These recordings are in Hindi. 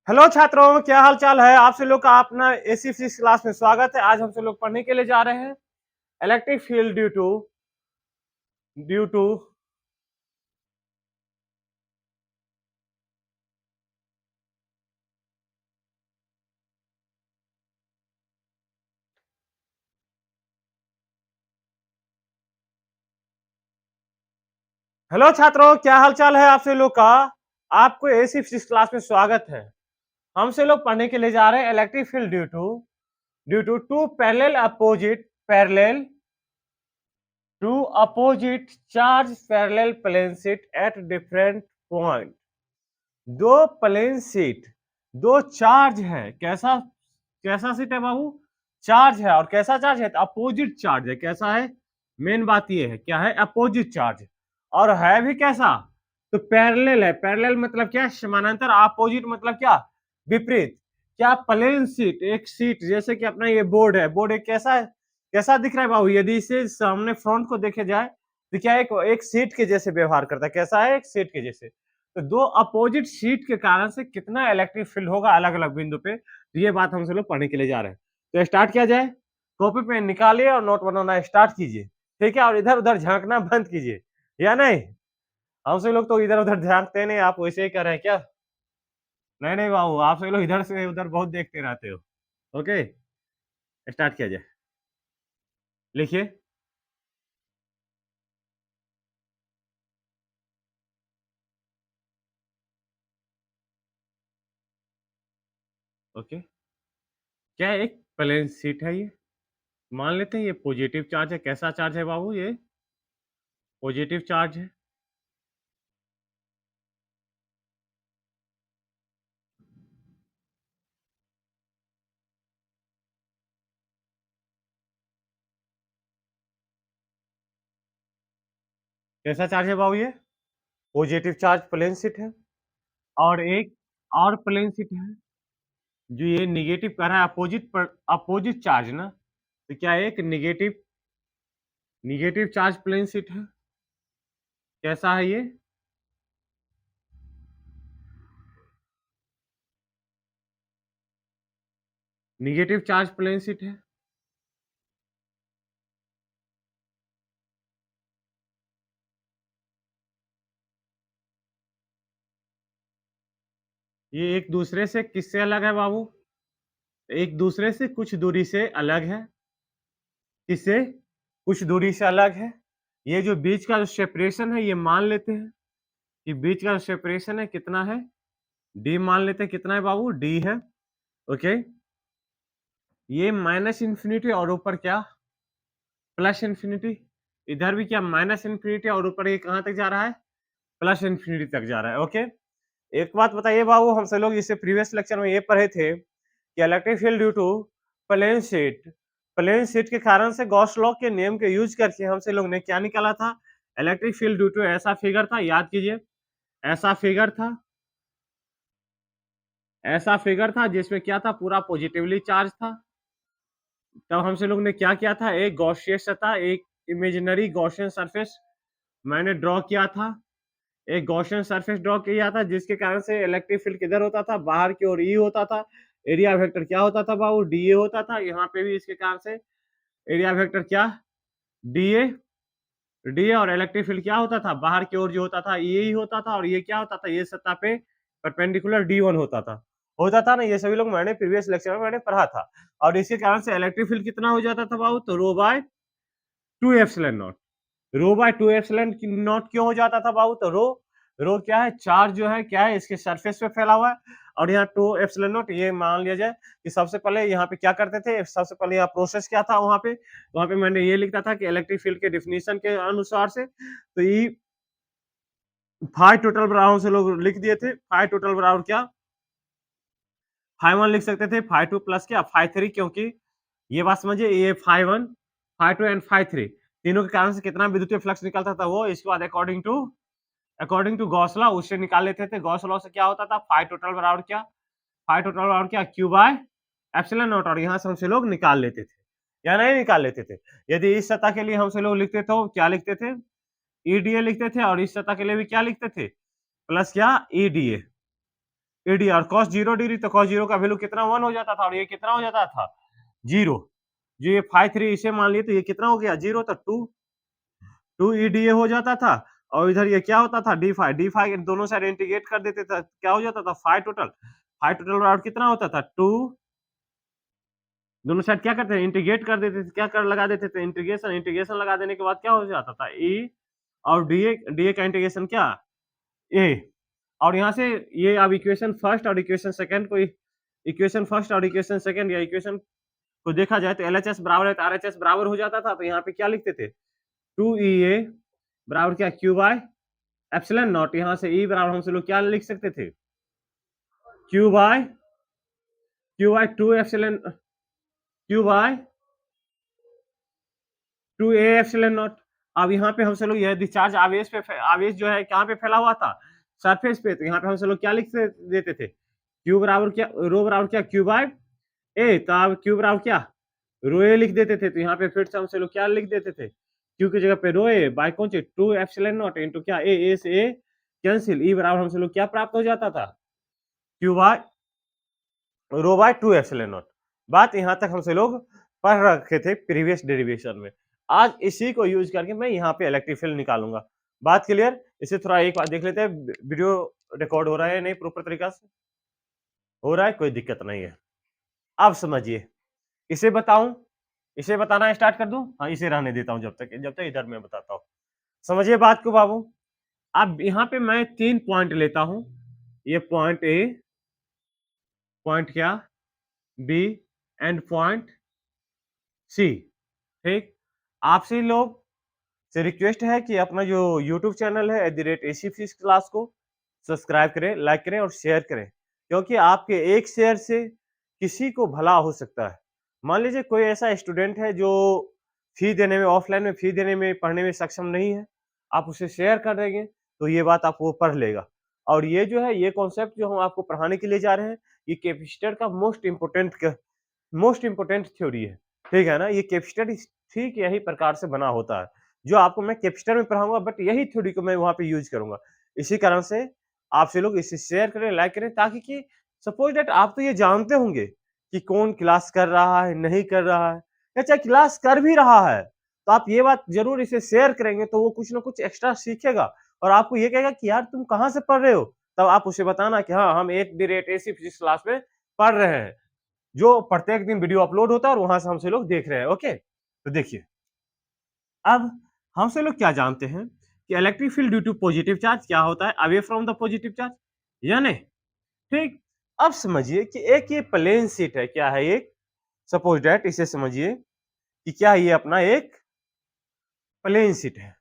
हेलो छात्रों, क्या हाल चाल है? आप सभी लोग का अपना एसी फिजिक्स क्लास में स्वागत है। आज हम सब लोग पढ़ने के लिए जा रहे हैं electric field due to. Hello छात्रों, क्या हाल चाल है आप सभी लोग का? आपको एसी फिजिक्स क्लास में स्वागत है। हम सब लोग पढ़ने के लिए जा रहे हैं electric field due to two opposite charge parallel plane sheet at different point. दो प्लेन शीट, दो चार्ज है। कैसा कैसा शीट है बाबू? चार्ज है। और कैसा चार्ज है? अपोजिट चार्ज है। कैसा है? मेन बात ये है, क्या है? Opposite charge. और है भी कैसा? तो पैरेलल है। पैरेलल मतलब क्या? समानांतर। अपोजिट मतलब क्या? विपरीत। क्या? प्लेन शीट, एक शीट जैसे कि अपना ये बोर्ड है। बोर्ड एक कैसा है? कैसा दिख रहा है बाबू? यदि इसे सामने फ्रंट को देखे जाए तो क्या एक शीट के जैसे व्यवहार करता है। कैसा है? एक शीट के जैसे। तो दो अपोजिट शीट के कारण से कितना इलेक्ट्रिक फील्ड होगा अलग अलग बिंदु पे, तो ये बात हम सब लोग पढ़ने के लिए जा रहे हैं। तो स्टार्ट किया जाए। कॉपी पेन निकालिए और नोट बनाना स्टार्ट कीजिए। ठीक है? और इधर उधर झांकना बंद कीजिए, या नहीं? हम सब लोग तो इधर उधर झांकते नहीं, आप वैसे ही कर रहे हैं क्या? नहीं नहीं बाबू, आप सब लोग इधर से उधर बहुत देखते रहते हो। ओके, स्टार्ट किया जाए। लिखिए। ओके, क्या एक प्लेन शीट है ये? मान लेते हैं ये पॉजिटिव चार्ज है। कैसा चार्ज है बाबू? ये पॉजिटिव चार्ज है। कैसा चार्ज है बाबू ये? पॉजिटिव चार्ज प्लेन शीट है। और एक और प्लेन शीट है जो ये निगेटिव कर रहा है। अपोजिट पर अपोजिट चार्ज ना, तो क्या एक negative negative charge plane sheet है? कैसा है ये? निगेटिव चार्ज प्लेन शीट है। ये एक दूसरे से किससे अलग है बाबू? एक दूसरे से कुछ दूरी से अलग है। किससे? कुछ दूरी से अलग है। ये जो बीच का जो सेपरेशन है, ये मान लेते हैं कि बीच का जो सेपरेशन है कितना है? डी मान लेते हैं। कितना है बाबू? डी है। ओके, ये माइनस इंफिनिटी और ऊपर क्या? Plus infinity. इधर भी क्या? माइनस इंफिनिटी और ऊपर ये कहां तक जा रहा है? प्लस इंफिनिटी तक जा रहा है। ओके, एक बात बताइए बाबू, हम सब लोग इसे प्रीवियस लेक्चर में ये पढ़े थे कि electric field due to plane sheet plane sheet के कारण से गॉस लॉ के नियम के यूज करके हम सब लोग ने क्या निकाला था? इलेक्ट्रिक फील्ड ड्यू टू ऐसा फिगर था, याद कीजिए। ऐसा फिगर था, ऐसा फिगर था जिसमें क्या था? पूरा पॉजिटिवली चार्ज था। तब हम सब लोग ने क्या किया था? एक गॉसियन सतह, एक इमेजिनरी गॉसियन सरफेस मैंने ड्रॉ किया था। एक गॉसियन सरफेस ड्रॉ किया था जिसके कारण से इलेक्ट्रिक फील्ड किधर होता था? बाहर की ओर ई होता था। एरिया वेक्टर क्या होता था बाबू? डीए होता था। यहाँ पे भी इसके कारण से एरिया वेक्टर क्या? डीए। डीए। और इलेक्ट्रिक फील्ड क्या होता था? बाहर की ओर जो होता था ये ही होता था। और ये क्या होता था? ये सतह पे परपेंडिकुलर डी1 होता था ना। ये सभी लोग मैंने प्रीवियस लेक्चर में मैंने पढ़ा था। और इसके कारण से इलेक्ट्रिक फील्ड कितना हो जाता था बाबू? तो rho by 2 epsilon naught. Rho by 2 epsilon naught क्यों हो जाता था बाबू? तो रो क्या है? चार्ज जो है क्या है? इसके सरफेस पे फैला हुआ है। और यहाँ 2 एप्सिलॉन नॉट, ये मान लिया जाए कि सबसे पहले यहाँ पे क्या करते थे? सबसे पहले यहाँ प्रोसेस क्या था? वहां पे मैंने ये लिखता था कि इलेक्ट्रिक फील्ड के डिफिनीशन के अनुसार से तो ई फाई टोटल बराबर से लोग लिख दिए थे। फाई टोटल बराबर क्या? फाई वन लिख सकते थे। फाई टू प्लस क्या? Phi three. क्योंकि ये बात समझिए, ये phi one, phi two and phi three तीनों के कारण से कितना विद्युतीय फ्लक्स निकलता था वो इसके बाद अकॉर्डिंग टू गॉस लॉ उससे निकाल लेते थे। गॉस लॉ से क्या होता था? फाई टोटल बराबर क्या? फाई टोटल बराबर क्या? Q by epsilon not. और यहाँ से हमसे लोग निकाल लेते थे या नहीं निकाल लेते थे? यदि इस सतह के लिए हमसे लोग लिखते तो क्या लिखते थे? ईडीए लिखते थे। और इस सतह के लिए भी क्या लिखते थे? प्लस क्या? ईडीए। EDR cos 0 डिग्री, तो cos 0 का वैल्यू कितना 1 हो जाता था और ये कितना हो जाता था 0। जो ये phi 3 इसे मान लिए तो ये कितना हो गया 0, तो 2 EDA हो जाता था। और इधर ये क्या होता था डी फाई दोनों साइड इंटीग्रेट कर देते थे, क्या हो जाता था फाई टोटल बराबर कितना होता था 2। दोनों साइड क्या करते थे इंटीग्रेट कर देते थे, क्या कर लगा देते थे इंटीग्रेशन लगा देने के बाद क्या हो जाता था ई, और डीए का इंटीग्रेशन क्या ए। और यहाँ से ये अब इक्वेशन फर्स्ट और इक्वेशन सेकंड को इक्वेशन फर्स्ट और इक्वेशन सेकंड या इक्वेशन को देखा जाए तो एलएचएस बराबर है तो आरएचएस बराबर हो जाता था। तो यहाँ पे क्या लिखते थे 2EA बराबर क्या क्यू बाय एप्सिलॉन नॉट। यहाँ से ई बराबर हमसे लोग क्या लिख सकते थे q by 2 epsilon q by 2A epsilon naught. अब यहाँ पे हमसे लोग यह डिस्चार्ज आवेश जो है कहाँ पे फैला हुआ था सरफेस पे, तो यहाँ पे हमसे लोग क्या लिख देते थे क्यू बराबर क्या रो बराबर क्या क्यू बाय ए, तो अब क्यू बराबर क्या रो ए लिख देते थे। तो यहाँ पे फिर से हमसे लोग क्या लिख देते थे क्यू की जगह पे रो ए बाय कौन सी 2 एप्सिलॉन नॉट इनटू क्या ए से ए कैंसिल, ई बराबर हमसे लोग क्या प्राप्त हो जाता था q by rho by 2 epsilon naught. बात यहाँ तक हमसे लोग पढ़ रखे थे प्रीवियस डेरिवेशन में। आज इसी को यूज करके मैं यहाँ पे इलेक्ट्रिक फील्ड निकालूंगा। बात क्लियर? इसे थोड़ा एक बार देख लेते हैं वीडियो रिकॉर्ड हो रहा है नहीं प्रॉपर तरीका से हो रहा है, कोई दिक्कत नहीं है। अब समझिए इसे बताऊं, इसे बताना स्टार्ट कर दूं? हाँ इसे रहने देता हूं जब तक इधर मैं बताता हूं। समझिए बात को बाबू। अब यहाँ पे मैं 3 पॉइंट लेता हूं, ये पॉइंट ए, पॉइंट क्या बी एंड पॉइंट सी। ठीक, आपसे लोग से रिक्वेस्ट है कि अपना जो यूट्यूब चैनल है @AC फिजिक्स क्लास को सब्सक्राइब करें, लाइक करें और शेयर करें, क्योंकि आपके एक शेयर से किसी को भला हो सकता है। मान लीजिए कोई ऐसा स्टूडेंट है जो फी देने में ऑफलाइन में फी देने में पढ़ने में सक्षम नहीं है, आप उसे शेयर कर देंगे तो ये बात आप वो पढ़ लेगा। और ये जो है ये कॉन्सेप्ट जो हम आपको पढ़ाने के लिए जा रहे हैं, ये कैपेसिटर का मोस्ट इम्पोर्टेंट थ्योरी है। ठीक है ना, ये कैपेसिटर ठीक यही प्रकार से बना होता है जो आपको मैं कैपेसिटर में पढ़ाऊंगा, बट यही थ्योरी को मैं वहां पे यूज करूंगा। इसी कारण से आपसे लोग इसे शेयर करें, लाइक करें, ताकि कि सपोज दैट आप तो ये जानते होंगे कि कौन क्लास कर रहा है नहीं कर रहा है, या चाहे क्लास कर भी रहा है तो आप ये बात जरूर इसे शेयर करेंगे तो वो कुछ ना कुछ एक्स्ट्रा सीखेगा और आपको ये कहेगा कि यार तुम कहाँ से पढ़ रहे हो। तब आप उसे बताना कि हाँ हम @AC फिजिक्स क्लास में पढ़ रहे हैं, जो प्रत्येक दिन वीडियो अपलोड होता है और वहां से हमसे लोग देख रहे हैं। ओके, तो देखिए अब हमसे लोग क्या जानते हैं कि electric field due to positive charge क्या होता है away from the positive charge, यानी ठीक। अब समझिए कि एक ये प्लेन शीट है, क्या है एक सपोज दैट इसे समझिए कि क्या ये अपना एक प्लेन शीट है,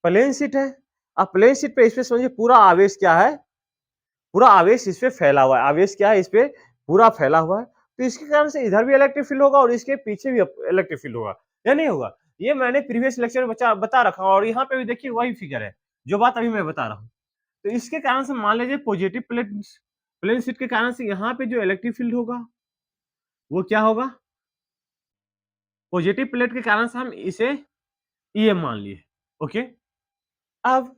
प्लेन शीट है। अब प्लेन शीट पे इस पे समझिए पूरा आवेश क्या है, पूरा आवेश इस पे फैला हुआ है, आवेश क्या है इस पे पूरा फैला हुआ है। तो इसके कारण से इधर भी इलेक्ट्रिक फील्ड होगा और इसके पीछे भी इलेक्ट्रिक फील्ड होगा या नहीं होगा, ये मैंने प्रीवियस लेक्चर में बता रखा हूं और यहाँ पे भी देखिए वही फिगर है जो बात अभी मैं बता रहा हूँ। तो इसके कारण से मान लीजिए पॉजिटिव प्लेन शीट के कारण से यहाँ पे जो इलेक्ट्रिक फील्ड होगा वो क्या होगा, पॉजिटिव प्लेट के कारण से हम इसे EM मान लिए। ओके, अब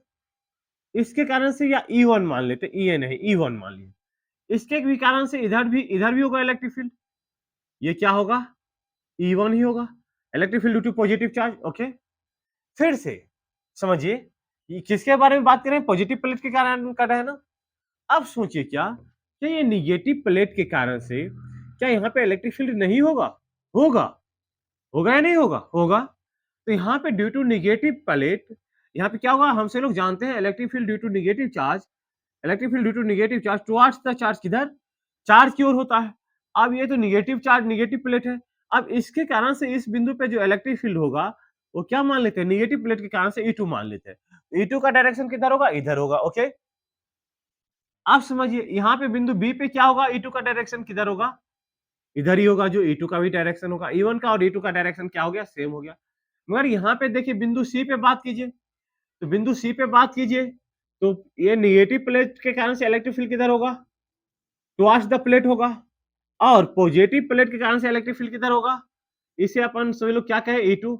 इसके कारण से या E1 मान लेते, EA नहीं E1 मान लिए, इसके भी कारण से इधर भी होगा इलेक्ट्रिक फील्ड, ये क्या होगा E1 ही होगा, electric field due to positive charge. Okay, फिर से समझिए ये किसके बारे में बात करें, पॉजिटिव प्लेट के कारण कर रहे हैं ना। अब सोचिए क्या ये निगेटिव प्लेट के कारण से क्या यहाँ पे इलेक्ट्रिक फील्ड नहीं होगा, होगा, होगा या नहीं होगा, होगा। तो यहाँ पे ड्यू टू निगेटिव प्लेट यहाँ पे क्या होगा, हमसे लोग जानते हैं electric field due to negative charge, electric field due to negative charge towards the charge किधर चार्ज की ओर होता है। अब ये तो निगेटिव चार्ज निगेटिव प्लेट है, अब इसके कारण से इस बिंदु पे जो इलेक्ट्रिक फील्ड होगा वो क्या मान लेते हैं, निगेटिव प्लेट के कारण से E2 मान लेते हैं। E2 का डायरेक्शन किधर होगा, इधर होगा। ओके, आप समझिए यहाँ पे बिंदु बी पे क्या होगा, E2 का डायरेक्शन किधर होगा, इधर ही होगा, जो E2 का भी डायरेक्शन होगा। E1 का और E2 का डायरेक्शन क्या हो गया, सेम हो गया। मगर यहाँ पे देखिए बिंदु सी पे बात कीजिए, तो बिंदु सी पे बात कीजिए तो ये निगेटिव प्लेट के कारण से इलेक्ट्रिक फील्ड किधर होगा, टुवर्ड्स द प्लेट होगा, और पॉजिटिव प्लेट के कारण से इलेक्ट्रिक फील्ड किधर होगा, इसे अपन सभी लोग क्या कहे E2,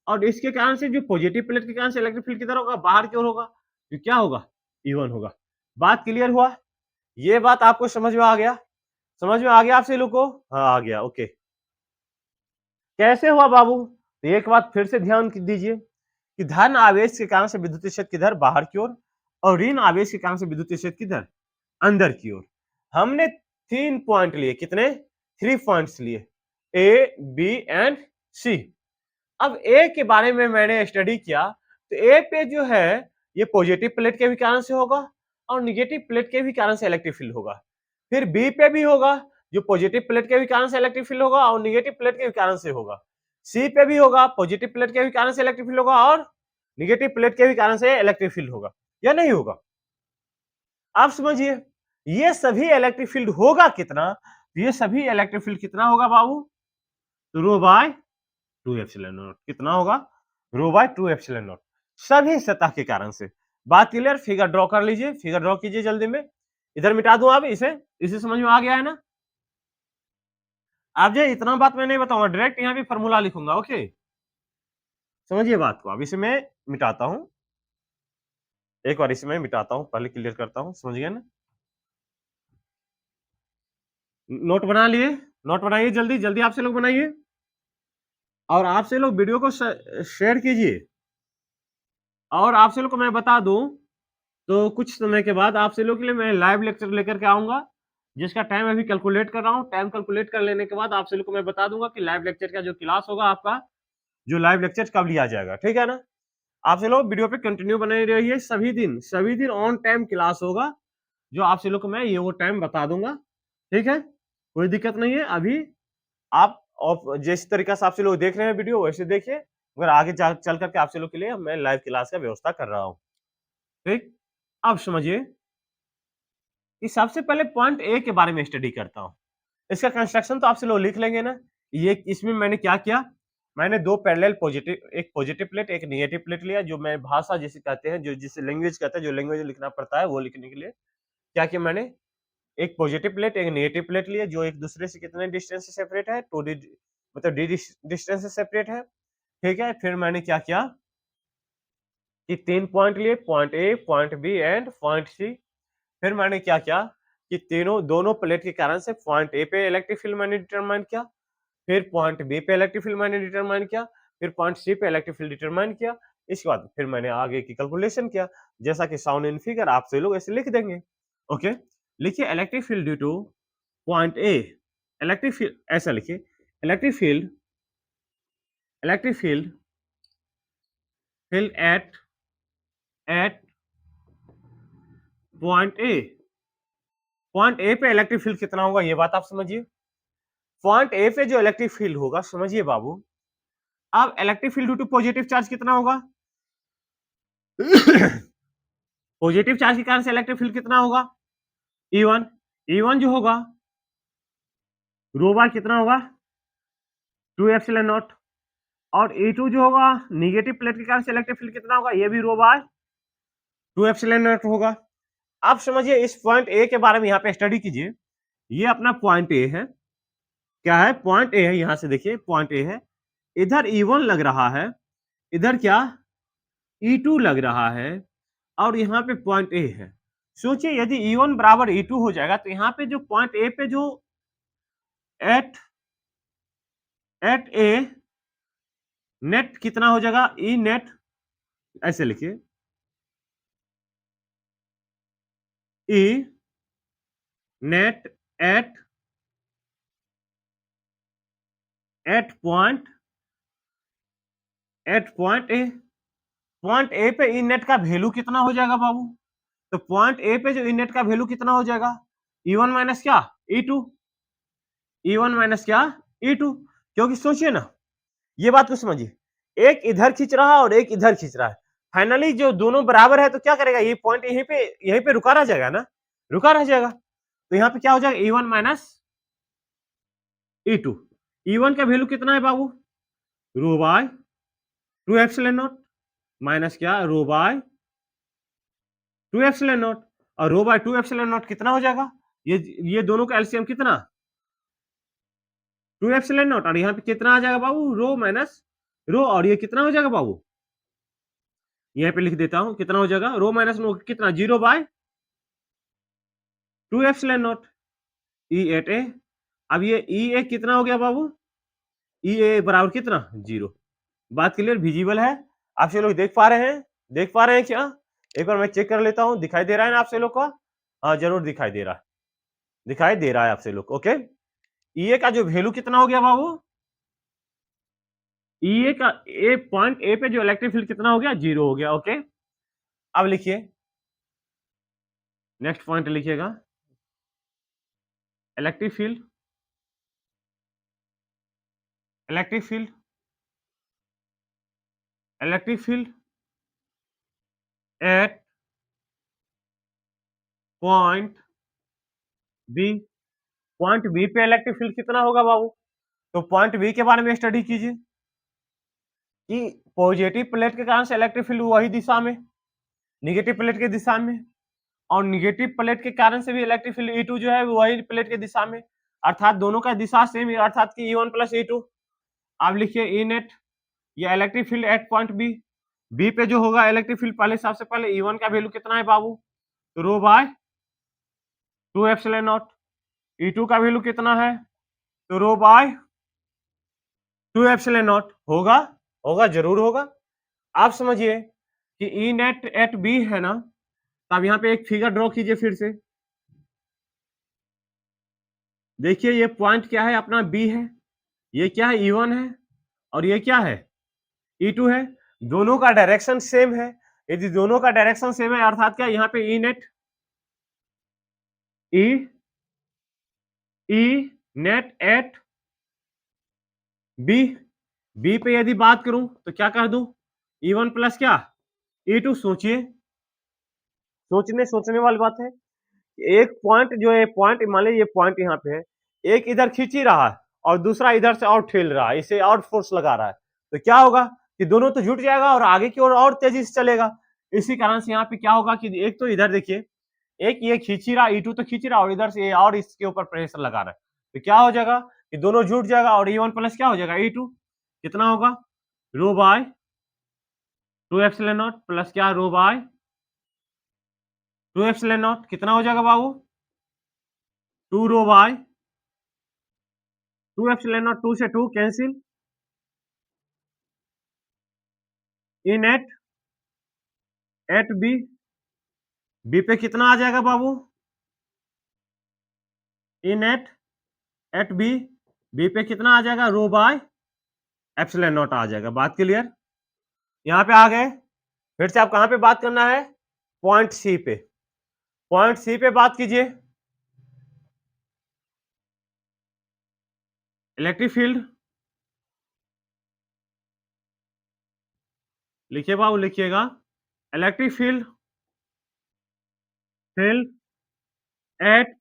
और इसके कारण से जो पॉजिटिव प्लेट के कारण से इलेक्ट्रिक फील्ड किधर होगा, बाहर की ओर होगा, तो क्या होगा E1 होगा। बात क्लियर हुआ, ये बात आपको समझ में आ गया? समझ में आ गया आप सभी लोग को? हाँ, आ गया, ओके। कैसे हुआ बाबू? तो एक बात फिर से ध्यान दीजिए कि धन आवेश के कारण से विद्युत क्षेत्र किधर? बाहर की ओर, और ऋण आवेश के कारण से विद्युत क्षेत्र किधर? अंदर की ओर। हमने 3 पॉइंट लिए, कितने? 3 पॉइंट्स लिए, ए, बी एंड सी। अब ए के बारे में मैंने स्टडी किया, तो ए पे जो है ये पॉजिटिव प्लेट के भी कारण से होगा और निगेटिव प्लेट के भी कारण से इलेक्ट्रिक फील्ड होगा। फिर बी पे भी होगा, जो पॉजिटिव प्लेट के भी कारण से इलेक्ट्रिक फील्ड होगा और निगेटिव प्लेट के भी कारण से होगा। सी पे भी होगा, पॉजिटिव प्लेट के भी कारण से इलेक्ट्रिक फील्ड होगा और निगेटिव प्लेट के भी कारण से इलेक्ट्रिक फील्ड होगा, या नहीं होगा? आप समझिए, ये सभी इलेक्ट्रिक फील्ड होगा कितना? ये सभी इलेक्ट्रिक फील्ड कितना होगा बाबू? तो रो बाय 2 एप्सिलॉन नॉट। कितना होगा? रो बाय 2 एप्सिलॉन नॉट, सभी सतह के कारण से। बात क्लियर? फिगर ड्रॉ कर लीजिए, फिगर ड्रॉ कीजिए जल्दी में। इधर मिटा दूं अब इसे? इसे समझ में आ गया है ना? आप जो इतना बात मैं नहीं बताऊंगा, डायरेक्ट यहाँ भी फॉर्मूला लिखूंगा, ओके? समझिए बात को। अब इसे मैं मिटाता हूं, एक बार इसे मैं मिटाता हूं, पहले क्लियर करता हूं। समझ गए ना? नोट बना लिए? नोट बनाइए जल्दी जल्दी, आपसे लोग बनाइए, और आपसे लोग वीडियो को शेयर कीजिए। और आपसे लोग को मैं बता दूं, तो कुछ समय के बाद आपसे लोग के लिए मैं लाइव लेक्चर लेकर के आऊंगा, जिसका टाइम अभी कैलकुलेट कर रहा हूं। टाइम कैलकुलेट कर लेने के बाद आपसे लोग को मैं बता दूंगा कि लाइव लेक्चर का जो क्लास होगा आपका, जो लाइव लेक्चर कब लिया जाएगा, ठीक है ना? आपसे लोग वीडियो पे कंटिन्यू बने रहिए। सभी दिन ऑन टाइम क्लास होगा, जो आपसे लोग को मैं ये वो टाइम बता दूंगा, ठीक है? कोई दिक्कत नहीं है। अभी आप जिस तरीका से आपसे लोग देख रहे हैं वीडियो, वैसे देखिए, मगर आगे चल करके आपसे लोग के लिए मैं लाइव क्लास का व्यवस्था कर रहा हूँ, ठीक? अब समझिए कि सबसे पहले पॉइंट ए के बारे में स्टडी करता हूँ। इसका कंस्ट्रक्शन तो आपसे लोग लिख लेंगे ना? ये इसमें मैंने क्या किया, मैंने दो पैरेलल पॉजिटिव, एक पॉजिटिव प्लेट एक नेगेटिव प्लेट लिया, जो मैं भाषा जिसे कहते हैं, जो जिसे लैंग्वेज कहते हैं, जो लैंग्वेज लिखना पड़ता है वो लिखने के लिए क्या किया मैंने, एक पॉजिटिव प्लेट एक नेगेटिव प्लेट लिया, जो एक दूसरे से कितने डिस्टेंस से सेपरेट है, 2 डी, मतलब डी डिस्टेंस से सेपरेट है, ठीक है? फिर मैंने क्या किया कि 3 पॉइंट लिए, point A, point B and point C. फिर मैंने क्या किया कि दोनों प्लेट के कारण से पॉइंट ए पे इलेक्ट्रिक फील्ड मैंने डिटरमाइन किया, फिर पॉइंट बी पे इलेक्ट्रिक फील्ड मैंने डिटरमाइन किया, फिर पॉइंट सी पे इलेक्ट्रिक फील्ड डिटरमाइन किया। इसके बाद फिर मैंने आगे की कैलकुलेशन किया, जैसा कि साउंड इन फिगर आपसे लोग ऐसे लिख देंगे, ओके? लिखिए electric field due two point A, electric field, ऐसा लिखिए electric field, electric field field at point A. Point A पे इलेक्ट्रिक फील्ड कितना होगा, ये बात आप समझिए। पॉइंट ए पे जो इलेक्ट्रिक फील्ड होगा, समझिए बाबू, अब electric field due to positive charge कितना होगा? पॉजिटिव चार्ज के कारण से इलेक्ट्रिक फील्ड कितना होगा? E1। E1 जो होगा रो बाय कितना होगा? 2 एप्सिलॉन नॉट। और E2 जो होगा नेगेटिव प्लेट के कारण से इलेक्ट्रिक फील्ड कितना होगा? ये भी रो बाय 2 एप्सिलॉन नॉट होगा। आप समझिए, इस पॉइंट ए के बारे में यहाँ पे स्टडी कीजिए। ये अपना पॉइंट ए है, क्या है? पॉइंट ए है। यहां से देखिए पॉइंट ए है, इधर E1 लग रहा है, इधर क्या E2 लग रहा है, और यहाँ पे पॉइंट ए है। सोचिए यदि E1 बराबर E2 हो जाएगा, तो यहाँ पे जो पॉइंट ए पे जो एट एट ए नेट कितना हो जाएगा? ई नेट, ऐसे लिखिए E net at eight point A. Point A पे ई नेट का वैल्यू कितना हो जाएगा बाबू? तो पॉइंट ए पे जो ई नेट का वैल्यू कितना हो जाएगा? E1 माइनस क्या? E2। E1 माइनस क्या? E2। क्योंकि सोचिए ना, ये बात को समझिए, एक इधर खींच रहा है और एक इधर खींच रहा है, फाइनली जो दोनों बराबर है तो क्या करेगा, ये पॉइंट यहीं पे रुका रह जाएगा ना, रुका रह जाएगा। तो यहाँ पे क्या हो जाएगा? E1 minus E2। E1 का वैल्यू कितना है बाबू? रो बाय 2 एप्सिलॉन नॉट माइनस क्या? Rho by 2 epsilon not. और रो बाय 2 एप्सिलॉन नॉट कितना हो जाएगा? ये दोनों का एलसीएम कितना? 2 एप्सिलॉन नॉट। और यहाँ पे कितना आ जाएगा बाबू? रो माइनस रो, और ये कितना हो जाएगा बाबू? यहाँ पे लिख देता हूं, कितना हो जाएगा? रो माइनस रो कितना? 0 by 2 epsilon naught E at A. अब ये ई ए कितना हो गया बाबू? ई ए बराबर कितना? 0। बात क्लियर, विजिबल है? आप लोग देख पा रहे हैं? देख पा रहे हैं क्या? एक बार मैं चेक कर लेता हूं, दिखाई दे रहा है ना आप लोग को? हाँ जरूर दिखाई दे रहा है, दिखाई दे रहा है आप लोग को। ओके, ई ए का जो वैल्यू कितना हो गया बाबू? ई ए का ए पॉइंट ए पे जो इलेक्ट्रिक फील्ड कितना हो गया? 0 हो गया। ओके, अब लिखिए, नेक्स्ट पॉइंट लिखिएगा, electric field, electric field, electric field at point B. Point B पे इलेक्ट्रिक फील्ड कितना होगा बाबू? तो पॉइंट बी के बारे में स्टडी कीजिए कि पॉजिटिव प्लेट के कारण से इलेक्ट्रिक फील्ड वही दिशा में, निगेटिव प्लेट के दिशा में, और निगेटिव प्लेट के कारण से भी इलेक्ट्रिक फील्ड E2 जो है वही प्लेट के दिशा में, अर्थात दोनों का दिशा सेम है, अर्थात कि E1 प्लस E2। अब लिखिए ई नेट, या electric field at point B. B पे जो होगा इलेक्ट्रिक फील्ड, पहले सबसे पहले E1 का वैल्यू कितना है बाबू? तो rho by 2 epsilon not. E2 का वैल्यू कितना है? तो रो बाय 2 एप्सिलॉन नॉट। होगा? होगा, जरूर होगा। आप समझिए कि ई नेट एट बी है ना, तो अब यहाँ पे एक फिगर ड्रॉ कीजिए फिर से। देखिए ये पॉइंट क्या है अपना? बी है। ये क्या है? E1 है। और ये क्या है? E2 है। दोनों का डायरेक्शन सेम है। यदि दोनों का डायरेक्शन सेम है अर्थात क्या, यहाँ पे E net, E net at B, B पे यदि बात करूं तो क्या कर दूं? E1 प्लस क्या? E2। सोचिए, सोचने वाली बात है। एक पॉइंट जो है, पॉइंट मान लीजिए ये पॉइंट यहाँ पे है, एक इधर खींच ही रहा है और दूसरा इधर से और ठेल रहा है, इसे और फोर्स लगा रहा है, तो क्या होगा कि दोनों तो जुट जाएगा और आगे की ओर और तेजी से चलेगा। इसी कारण से यहाँ पे क्या होगा कि एक तो इधर देखिए, एक ये खींच ही रहा, E2 तो खींच ही रहा और इधर से ये और इसके ऊपर प्रेशर लगा रहा है, तो क्या हो जाएगा कि दोनों जुट जाएगा और E1 प्लस क्या हो जाएगा? E2। कितना होगा? Rho by 2 epsilon naught plus क्या? Rho by 2 epsilon naught. कितना हो जाएगा बाबू? 2 रो बाय 2 एप्सिलॉन नॉट, 2 से 2 cancel, E net at B. B पे कितना आ जाएगा बाबू? E net at B, B पे कितना आ जाएगा? रो बाय एप्सिलॉन नॉट आ जाएगा। बात क्लियर? यहाँ पे आ गए। फिर से आप कहाँ पे बात करना है? पॉइंट सी पे। पॉइंट सी पे बात कीजिए। इलेक्ट्रिक फील्ड लिखिए बाबू, लिखिएगा, electric field at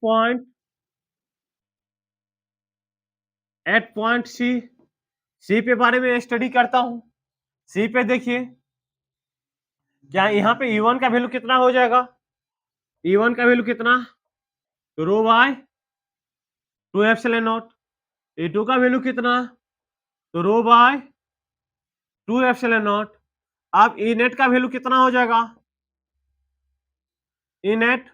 point C. C पे बारे में स्टडी करता हूं। सी पे देखिए, क्या यहाँ पे E1 का वैल्यू कितना हो जाएगा? E1 का वैल्यू कितना? तो rho by 2 epsilon not. E2 का वैल्यू कितना? तो रो बाय 2 एप्सिलॉन नॉट। अब ई नेट का वैल्यू कितना हो जाएगा? ई नेट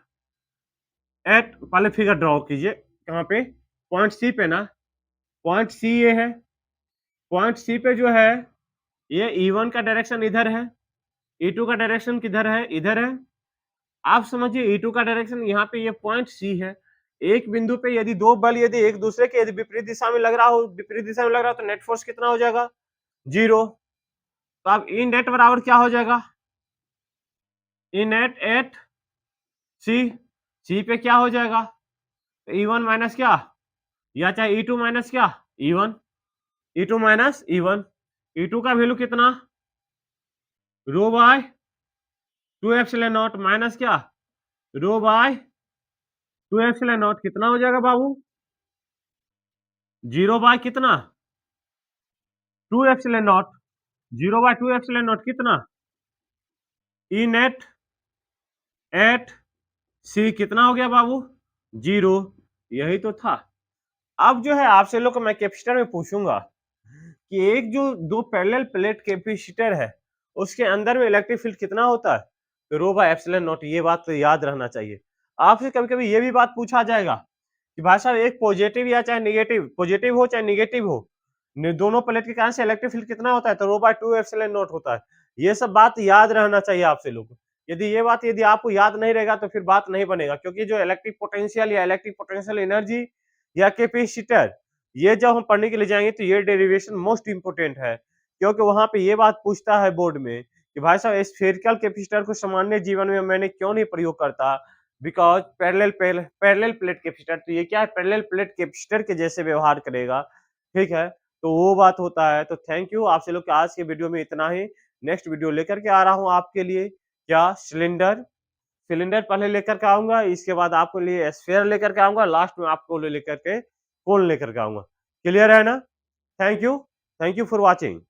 एट, पहले फिगर ड्रॉ कीजिए, कहाँ पे? पॉइंट सी पे ना। पॉइंट सी ये है, पॉइंट सी पे जो है ये E1 का डायरेक्शन इधर है, E2 का डायरेक्शन किधर है? इधर है। आप समझिए E2 का डायरेक्शन यहाँ पे, ये पॉइंट सी है। एक बिंदु पे यदि दो बल यदि एक दूसरे के यदि विपरीत दिशा में लग रहा हो, विपरीत दिशा में लग रहा हो, तो नेट फोर्स कितना हो जाएगा? 0। तो अब ई नेट बराबर क्या हो जाएगा? ई नेट एट सी। सी पे क्या हो जाएगा? E1 माइनस क्या, या चाहे E2 माइनस क्या? E1। E2 minus E1। E2 का वैल्यू कितना? Rho by 2 epsilon naught minus क्या? Rho by 2 epsilon naught. कितना हो जाएगा बाबू? 0 बाय कितना? 2 epsilon naught. 0 by 2 epsilon naught कितना? E net at C. कितना हो गया बाबू? 0। यही तो था। अब जो है आपसे लोग को मैं कैपेसिटर में पूछूंगा कि एक जो दो पैरेलल प्लेट कैपेसिटर है उसके अंदर में इलेक्ट्रिक फील्ड कितना होता है? तो रो बाय एप्सिलॉन नॉट। ये बात तो याद रहना चाहिए। आपसे कभी-कभी ये भी बात पूछा जाएगा कि भाई साहब एक पॉजिटिव या चाहे नेगेटिव, पॉजिटिव हो चाहे नेगेटिव हो, दोनों प्लेट के कारण से इलेक्ट्रिक फील्ड कितना होता है? तो रो बाय 2 एप्सिलॉन नॉट होता है। ये सब बात याद रहना चाहिए आपसे लोग को। यदि आपको याद नहीं रहेगा तो फिर बात नहीं बनेगा, क्योंकि जो इलेक्ट्रिक पोटेंशियल एनर्जी या कैपेसिटर, ये जब हम पढ़ने के लिए जाएंगे तो ये डेरिवेशन मोस्ट इंपोर्टेंट है, क्योंकि वहां पे ये बात पूछता है बोर्ड में कि भाई साहब स्फेरिकल कैपेसिटर को सामान्य जीवन में मैंने क्यों नहीं प्रयोग करता, बिकॉज पैरेलल प्लेट कैपेसिटर, तो ये क्या है, पैरेलल प्लेट कैपेसिटर के जैसे व्यवहार करेगा। ठीक है, तो वो बात होता है। तो थैंक यू, आपसे लोग के आज के वीडियो में इतना ही। नेक्स्ट वीडियो लेकर के आ रहा हूँ आपके लिए, क्या सिलेंडर, सिलेंडर पहले लेकर के आऊंगा, इसके बाद आपके लिए स्फेयर लेकर के आऊंगा, लास्ट में आपको लेकर के कोन लेकर के आऊंगा। क्लियर है ना? Thank you for watching.